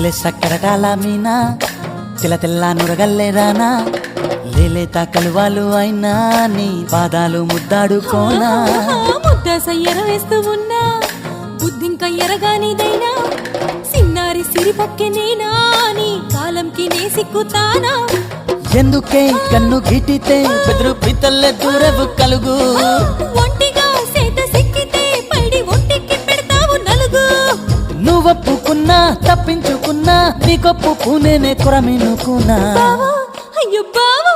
లేలే సక్కరటాల మీనా తెల్ల తెల్ల నురగల్లే రానా లేలేత కలువాలు అయినా నీ పాదాలు ముద్దాడుకోనా ముద్ద సయ్యర వేస్తూ ఉన్నా బుద్ధింక ఎరగానిదైనా సిన్నారి సిరిపక్కె నేనా నీ కాలంకి నే సిక్కుతానా ఎందుకే కన్ను గిటితే బెదురు పితల్లే దూరవు కలుగు ఒంటిగా సేత సిక్కితే పైడి ఒంటికి పెడతావు నలుగు నువ్వొప్పుకున్నా తప్పించుకున్నా నీకొప్పు నేనే కొరమినుకున్నా బావా అయ్యో బావా